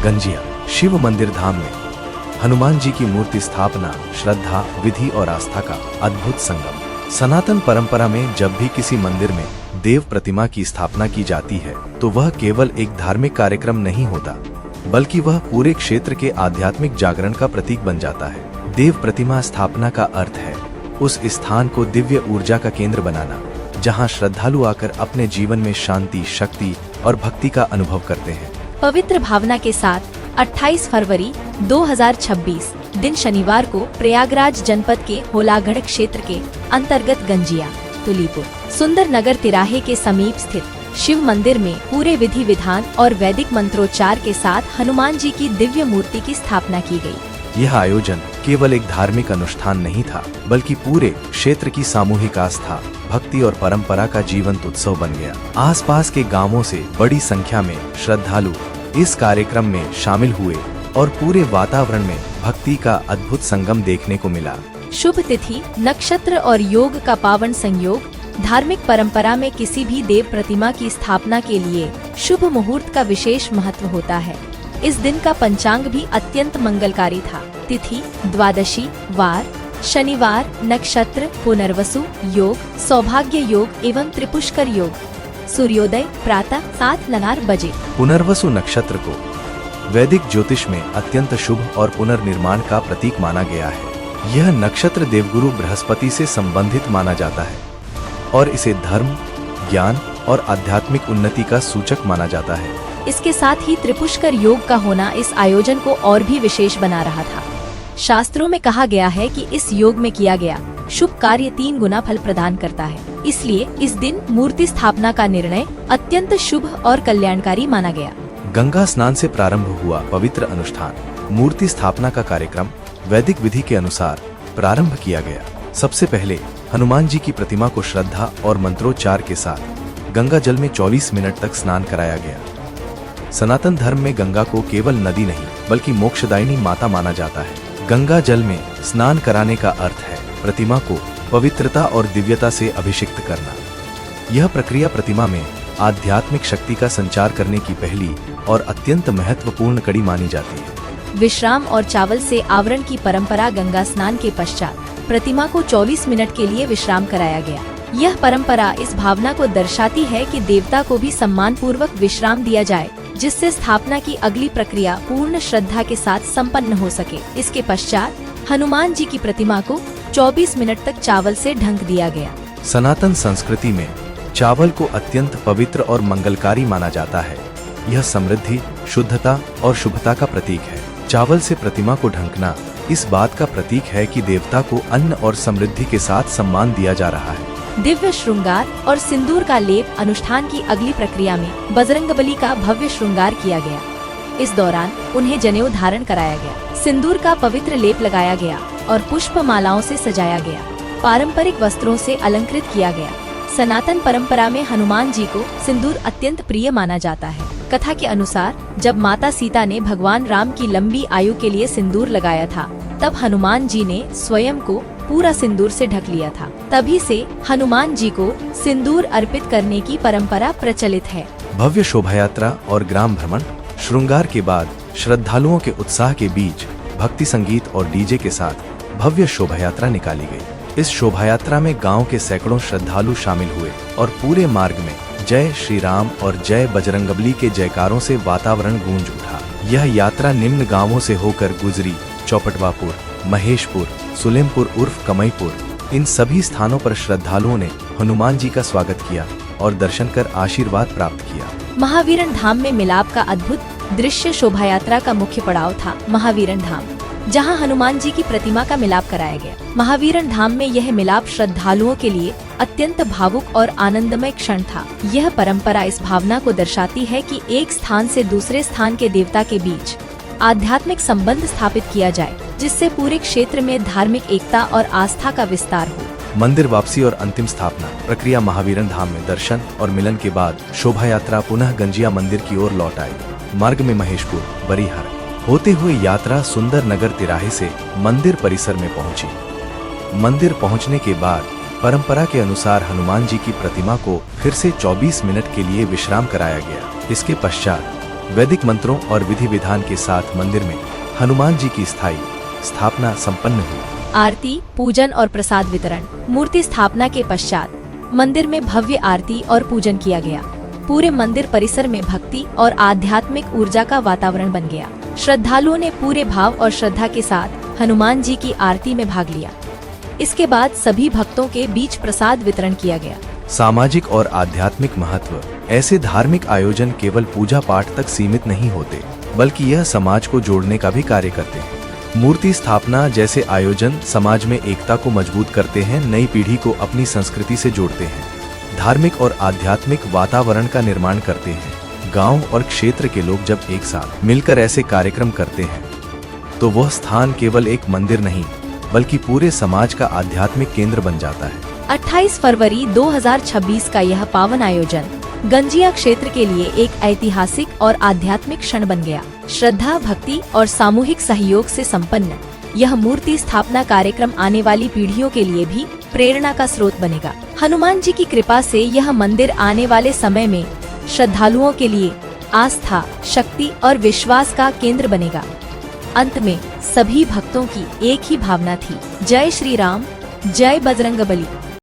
गंजिया शिव मंदिर धाम में हनुमान जी की मूर्ति स्थापना श्रद्धा, विधि और आस्था का अद्भुत संगम। सनातन परंपरा में जब भी किसी मंदिर में देव प्रतिमा की स्थापना की जाती है तो वह केवल एक धार्मिक कार्यक्रम नहीं होता, बल्कि वह पूरे क्षेत्र के आध्यात्मिक जागरण का प्रतीक बन जाता है। देव प्रतिमा स्थापना का अर्थ है उस स्थान को दिव्य ऊर्जा का केंद्र बनाना, जहां श्रद्धालु आकर अपने जीवन में शांति, शक्ति और भक्ति का अनुभव करते हैं। पवित्र भावना के साथ 28 फरवरी 2026 दिन शनिवार को प्रयागराज जनपद के होलागढ़ क्षेत्र के अंतर्गत गंजिया तुलीपुर सुंदर नगर तिराहे के समीप स्थित शिव मंदिर में पूरे विधि विधान और वैदिक मंत्रोच्चार के साथ हनुमान जी की दिव्य मूर्ति की स्थापना की गई। यह आयोजन केवल एक धार्मिक अनुष्ठान नहीं था, बल्कि पूरे क्षेत्र की सामूहिक आस्था, भक्ति और परंपरा का जीवंत उत्सव बन गया। आसपास के गांवों से बड़ी संख्या में श्रद्धालु इस कार्यक्रम में शामिल हुए और पूरे वातावरण में भक्ति का अद्भुत संगम देखने को मिला। शुभ तिथि, नक्षत्र और योग का पावन संयोग। धार्मिक परंपरा में किसी भी देव प्रतिमा की स्थापना के लिए शुभ मुहूर्त का विशेष महत्व होता है। इस दिन का पंचांग भी अत्यंत मंगलकारी था। तिथि द्वादशी, वार शनिवार, नक्षत्र पुनर्वसु, योग सौभाग्य योग एवं त्रिपुष्कर योग। सूर्योदय प्रातः 7:09 बजे। पुनर्वसु नक्षत्र को वैदिक ज्योतिष में अत्यंत शुभ और पुनर्निर्माण का प्रतीक माना गया है। यह नक्षत्र देवगुरु बृहस्पति से संबंधित माना जाता है और इसे धर्म, ज्ञान और आध्यात्मिक उन्नति का सूचक माना जाता है। इसके साथ ही त्रिपुष्कर योग का होना इस आयोजन को और भी विशेष बना रहा था। शास्त्रों में कहा गया है कि इस योग में किया गया शुभ कार्य 3 गुना फल प्रदान करता है। इसलिए इस दिन मूर्ति स्थापना का निर्णय अत्यंत शुभ और कल्याणकारी माना गया। गंगा स्नान से प्रारंभ हुआ पवित्र अनुष्ठान। मूर्ति स्थापना का कार्यक्रम वैदिक विधि के अनुसार प्रारंभ किया गया। सबसे पहले हनुमान जी की प्रतिमा को श्रद्धा और मंत्रोच्चार के साथ गंगा जल में 24 मिनट तक स्नान कराया गया। सनातन धर्म में गंगा को केवल नदी नहीं, बल्कि मोक्षदायिनी माता माना जाता है। गंगा जल में स्नान कराने का अर्थ है प्रतिमा को पवित्रता और दिव्यता से अभिषिक्त करना। यह प्रक्रिया प्रतिमा में आध्यात्मिक शक्ति का संचार करने की पहली और अत्यंत महत्वपूर्ण कड़ी मानी जाती है। विश्राम और चावल से आवरण की परंपरा। गंगा स्नान के पश्चात प्रतिमा को 24 मिनट के लिए विश्राम कराया गया। यह परंपरा इस भावना को दर्शाती है कि देवता को भी सम्मान पूर्वक विश्राम दिया जाए, जिससे स्थापना की अगली प्रक्रिया पूर्ण श्रद्धा के साथ संपन्न हो सके। इसके पश्चात हनुमान जी की प्रतिमा को 24 मिनट तक चावल से ढक दिया गया। सनातन संस्कृति में चावल को अत्यंत पवित्र और मंगलकारी माना जाता है। यह समृद्धि, शुद्धता और शुभता का प्रतीक है। चावल से प्रतिमा को ढकना इस बात का प्रतीक है कि देवता को अन्न और समृद्धि के साथ सम्मान दिया जा रहा है। दिव्य श्रृंगार और सिंदूर का लेप। अनुष्ठान की अगली प्रक्रिया में बजरंगबली का भव्य श्रृंगार किया गया। इस दौरान उन्हें जनेऊ धारण कराया गया, सिंदूर का पवित्र लेप लगाया गया और पुष्प मालाओं से सजाया गया। पारंपरिक वस्त्रों से अलंकृत किया गया। सनातन परंपरा में हनुमान जी को सिंदूर अत्यंत प्रिय माना जाता है। कथा के अनुसार जब माता सीता ने भगवान राम की लंबी आयु के लिए सिंदूर लगाया था, तब हनुमान जी ने स्वयं को पूरा सिंदूर से ढक लिया था। तभी से हनुमान जी को सिंदूर अर्पित करने की परंपरा प्रचलित है। भव्य शोभायात्रा और ग्राम भ्रमण। श्रृंगार के बाद श्रद्धालुओं के उत्साह के बीच भक्ति संगीत और डीजे के साथ भव्य शोभायात्रा निकाली गई। इस शोभायात्रा में गांव के सैकड़ों श्रद्धालु शामिल हुए और पूरे मार्ग में जय श्री राम और जय बजरंगबली के जयकारों से वातावरण गूंज उठा। यह यात्रा निम्न गांवों से होकर गुजरी। चौपटवापुर, महेशपुर, सुलेमपुर उर्फ कमईपुर, इन सभी स्थानों पर श्रद्धालुओं ने हनुमान जी का स्वागत किया और दर्शन कर आशीर्वाद प्राप्त किया। महावीरन धाम में मिलाप का अद्भुत दृश्य। शोभायात्रा का मुख्य पड़ाव था महावीरन धाम, जहां हनुमान जी की प्रतिमा का मिलाप कराया गया। महावीरन धाम में यह मिलाप श्रद्धालुओं के लिए अत्यंत भावुक और आनंदमय क्षण था। यह परंपरा इस भावना को दर्शाती है कि एक स्थान से दूसरे स्थान के देवता के बीच आध्यात्मिक संबंध स्थापित किया जाए, जिससे पूरे क्षेत्र में धार्मिक एकता और आस्था का विस्तार हो। मंदिर वापसी और अंतिम स्थापना प्रक्रिया। महावीरन धाम में दर्शन और मिलन के बाद शोभा यात्रा पुनः गंजिया मंदिर की ओर लौट आई। मार्ग में महेशपुर, बरीहर होते हुए यात्रा सुंदर नगर तिराहे से मंदिर परिसर में पहुंची। मंदिर पहुंचने के बाद परंपरा के अनुसार हनुमान जी की प्रतिमा को फिर से 24 मिनट के लिए विश्राम कराया गया। इसके पश्चात वैदिक मंत्रों और विधि विधान के साथ मंदिर में हनुमान जी की स्थायी स्थापना संपन्न हुई। आरती, पूजन और प्रसाद वितरण। मूर्ति स्थापना के पश्चात मंदिर में भव्य आरती और पूजन किया गया। पूरे मंदिर परिसर में भक्ति और आध्यात्मिक ऊर्जा का वातावरण बन गया। श्रद्धालुओं ने पूरे भाव और श्रद्धा के साथ हनुमान जी की आरती में भाग लिया। इसके बाद सभी भक्तों के बीच प्रसाद वितरण किया गया। सामाजिक और आध्यात्मिक महत्व। ऐसे धार्मिक आयोजन केवल पूजा पाठ तक सीमित नहीं होते, बल्कि यह समाज को जोड़ने का भी कार्य करते हैं। मूर्ति स्थापना जैसे आयोजन समाज में एकता को मजबूत करते हैं, नई पीढ़ी को अपनी संस्कृति से जोड़ते हैं, धार्मिक और आध्यात्मिक वातावरण का निर्माण करते हैं। गांव और क्षेत्र के लोग जब एक साथ मिलकर ऐसे कार्यक्रम करते हैं तो वह स्थान केवल एक मंदिर नहीं बल्कि पूरे समाज का आध्यात्मिक केंद्र बन जाता है। 28 फरवरी 2026 का यह पावन आयोजन गंजिया क्षेत्र के लिए एक ऐतिहासिक और आध्यात्मिक क्षण बन गया। श्रद्धा, भक्ति और सामूहिक सहयोग से संपन्न यह मूर्ति स्थापना कार्यक्रम आने वाली पीढ़ियों के लिए भी प्रेरणा का स्रोत बनेगा। हनुमान जी की कृपा से यह मंदिर आने वाले समय में श्रद्धालुओं के लिए आस्था, शक्ति और विश्वास का केंद्र बनेगा। अंत में सभी भक्तों की एक ही भावना थी, जय श्री राम, जय बजरंगबली।